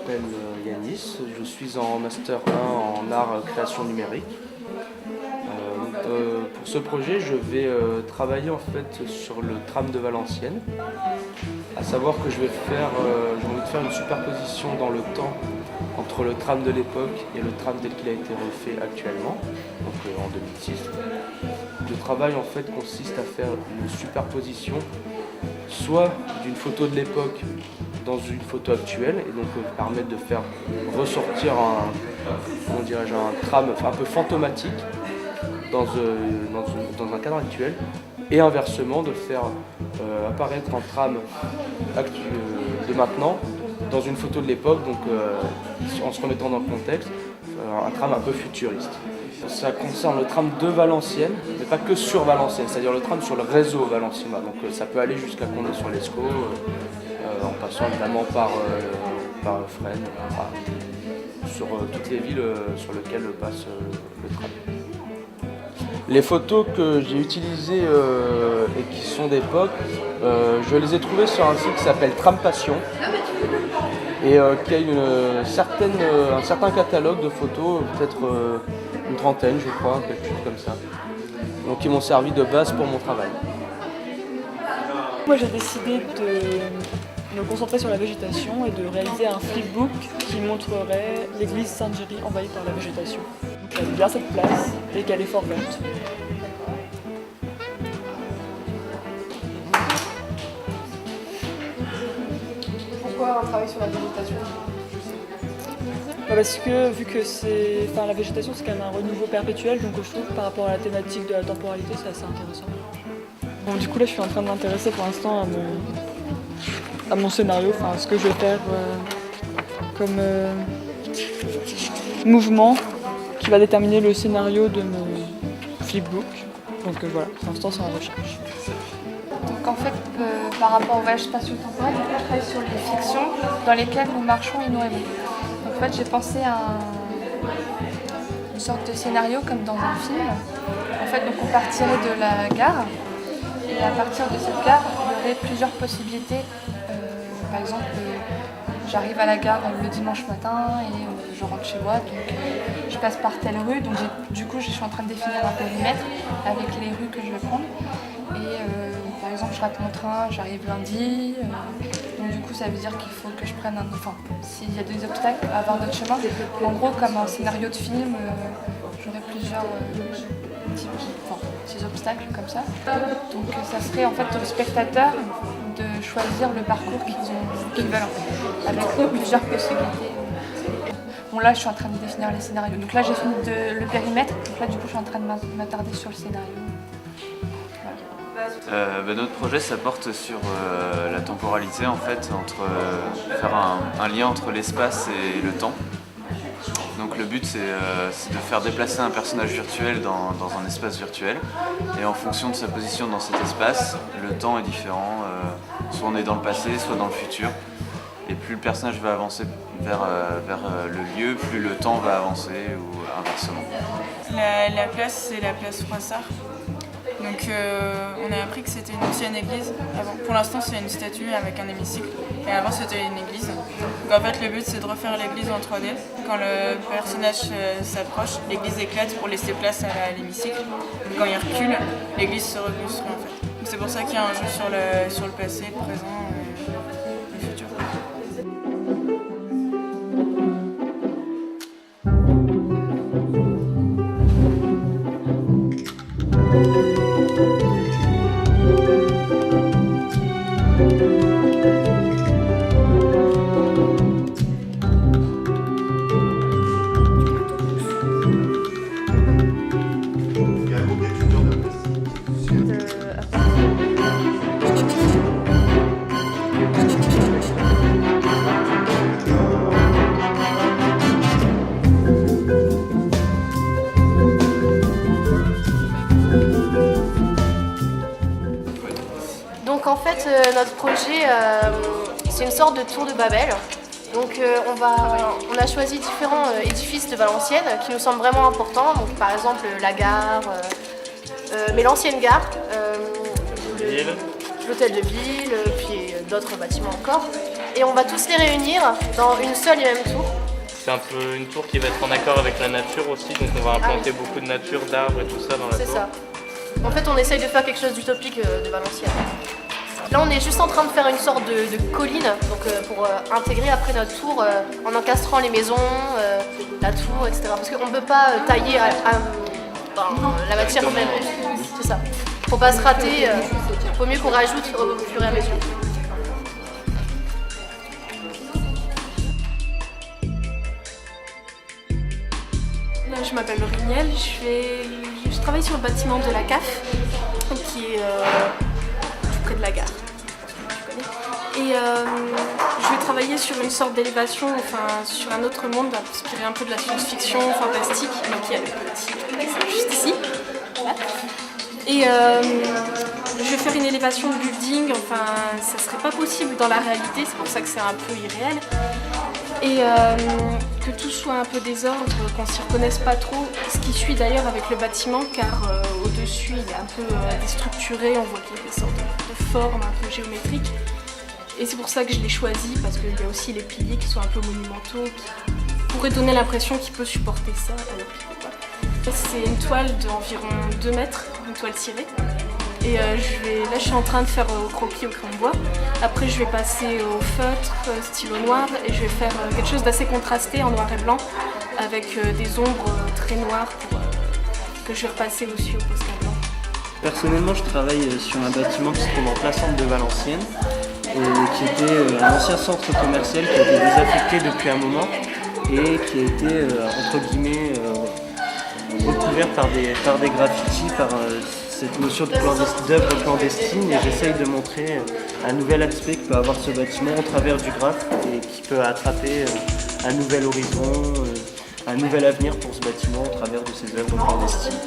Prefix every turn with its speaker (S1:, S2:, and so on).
S1: m'appelle Yanis, je suis en Master 1 en art création numérique. Pour ce projet, je vais travailler en fait sur le tram de Valenciennes. À savoir que j'ai envie de faire une superposition dans le temps entre le tram de l'époque et le tram tel qu'il a été refait actuellement, donc en 2006. Le travail en fait consiste à faire une superposition soit d'une photo de l'époque dans une photo actuelle et donc permettre de faire ressortir un tram un peu fantomatique dans un cadre actuel et inversement de faire apparaître un tram de maintenant dans une photo de l'époque, donc en se remettant dans le contexte, un tram un peu futuriste. Ça concerne le tram de Valenciennes, mais pas que sur Valenciennes, c'est-à-dire le tram sur le réseau valenciennois. Donc ça peut aller jusqu'à Condé-sur-Lescaut, en passant évidemment par Fresnes, sur toutes les villes sur lesquelles passe le tram. Les photos que j'ai utilisées et qui sont d'époque, je les ai trouvées sur un site qui s'appelle Tram Passion et qui a un certain catalogue de photos, peut-être une trentaine je crois, quelque chose comme ça. Donc qui m'ont servi de base pour mon travail.
S2: Moi j'ai décidé de me concentrer sur la végétation et de réaliser un flipbook qui montrerait l'église Sainte-Géry envahie par la végétation. Donc elle a bien cette place et qu'elle est fort verte.
S3: Pourquoi un travail sur la végétation?
S2: Parce que vu que la végétation c'est quand même un renouveau perpétuel, donc je trouve par rapport à la thématique de la temporalité c'est assez intéressant. Bon, du coup là je suis en train de m'intéresser pour l'instant à mon scénario, enfin ce que je vais faire comme mouvement qui va déterminer le scénario de mon flipbook. Donc voilà, pour l'instant c'est en recherche.
S3: Donc en fait, par rapport au voyage spatio-temporel, je travaille sur les fictions dans lesquelles nous marchons et nous aimons. Donc, en fait, j'ai pensé à une sorte de scénario comme dans un film. En fait, donc on partirait de la gare et à partir de cette gare, il y aurait plusieurs possibilités. Par exemple, j'arrive à la gare le dimanche matin et je rentre chez moi, donc je passe par telle rue. Donc du coup, je suis en train de définir un périmètre avec les rues que je vais prendre. Et par exemple, je rate mon train, j'arrive lundi. Donc du coup, ça veut dire qu'il faut que je prenne s'il y a des obstacles, avoir d'autres chemins. En gros, comme un scénario de film, j'aurai plusieurs ces obstacles comme ça. Donc ça serait en fait au spectateur de choisir le parcours qu'ils veulent, avec plusieurs possibilités. Bon là je suis en train de définir les scénarios. Donc là j'ai fini le périmètre, donc là du coup je suis en train de m'attarder sur le scénario.
S4: Voilà. Notre projet ça porte sur la temporalité en fait, faire un lien entre l'espace et le temps. Donc le but c'est de faire déplacer un personnage virtuel dans un espace virtuel et en fonction de sa position dans cet espace, le temps est différent, soit on est dans le passé, soit dans le futur. Et plus le personnage va avancer vers le lieu, plus le temps va avancer ou inversement.
S5: La place c'est la place Froissart. Donc on a appris que c'était une ancienne église. Avant, pour l'instant c'est une statue avec un hémicycle, et avant c'était une église. Donc en fait le but c'est de refaire l'église en 3D. Quand le personnage s'approche, l'église éclate pour laisser place à l'hémicycle. Quand il recule, l'église se reconstruit en fait. C'est pour ça qu'il y a un jeu sur le passé, le présent et le futur.
S6: Donc en fait notre projet c'est une sorte de tour de Babel. Donc on a choisi différents édifices de Valenciennes qui nous semblent vraiment importants. Donc par exemple la gare, mais l'ancienne gare, l'hôtel de ville, puis d'autres bâtiments encore. et on va tous les réunir dans une seule et même tour.
S7: C'est un peu une tour qui va être en accord avec la nature aussi, donc on va implanter beaucoup de nature, d'arbres et tout ça dans la tour.
S6: C'est ça. En fait, on essaye de faire quelque chose d'utopique de Valenciennes. Là, on est juste en train de faire une sorte de colline donc, pour intégrer après notre tour en encastrant les maisons, la tour, etc. Parce qu'on ne peut pas tailler la matière même. C'est ça. Faut pas se rater, faut mieux qu'on rajoute au fur et à mesure.
S8: Je m'appelle Auriniel, je travaille sur le bâtiment de la CAF, qui est tout près de la gare. Et je vais travailler sur une sorte d'élévation, enfin sur un autre monde, inspiré un peu de la science-fiction fantastique, donc il y a le petit truc juste ici. Voilà. Et je vais faire une élévation de building, enfin ça serait pas possible dans la réalité, c'est pour ça que c'est un peu irréel. Et que tout soit un peu désordre, qu'on s'y reconnaisse pas trop, ce qui suit d'ailleurs avec le bâtiment, car au-dessus il est un peu déstructuré, on voit qu'il y a des sortes de formes un peu géométriques. Et c'est pour ça que je l'ai choisi, parce qu'il y a aussi les piliers qui sont un peu monumentaux, qui pourraient donner l'impression qu'il peut supporter ça, alors qu'il ne peut pas. C'est une toile d'environ 2 mètres, une toile cirée. Et là je suis en train de faire au croquis au crayon de bois. Après je vais passer au feutre, stylo noir, et je vais faire quelque chose d'assez contrasté en noir et blanc, avec des ombres très noires que je vais repasser aussi au Posca blanc.
S9: Personnellement, je travaille sur un bâtiment qui se trouve en plein centre de Valenciennes, qui était un ancien centre commercial qui a été désaffecté depuis un moment et qui a été entre guillemets recouvert par des graffitis, par cette notion d'œuvre clandestine, et j'essaye de montrer un nouvel aspect que peut avoir ce bâtiment au travers du graphe et qui peut attraper un nouvel horizon, un nouvel avenir pour ce bâtiment au travers de ces œuvres clandestines.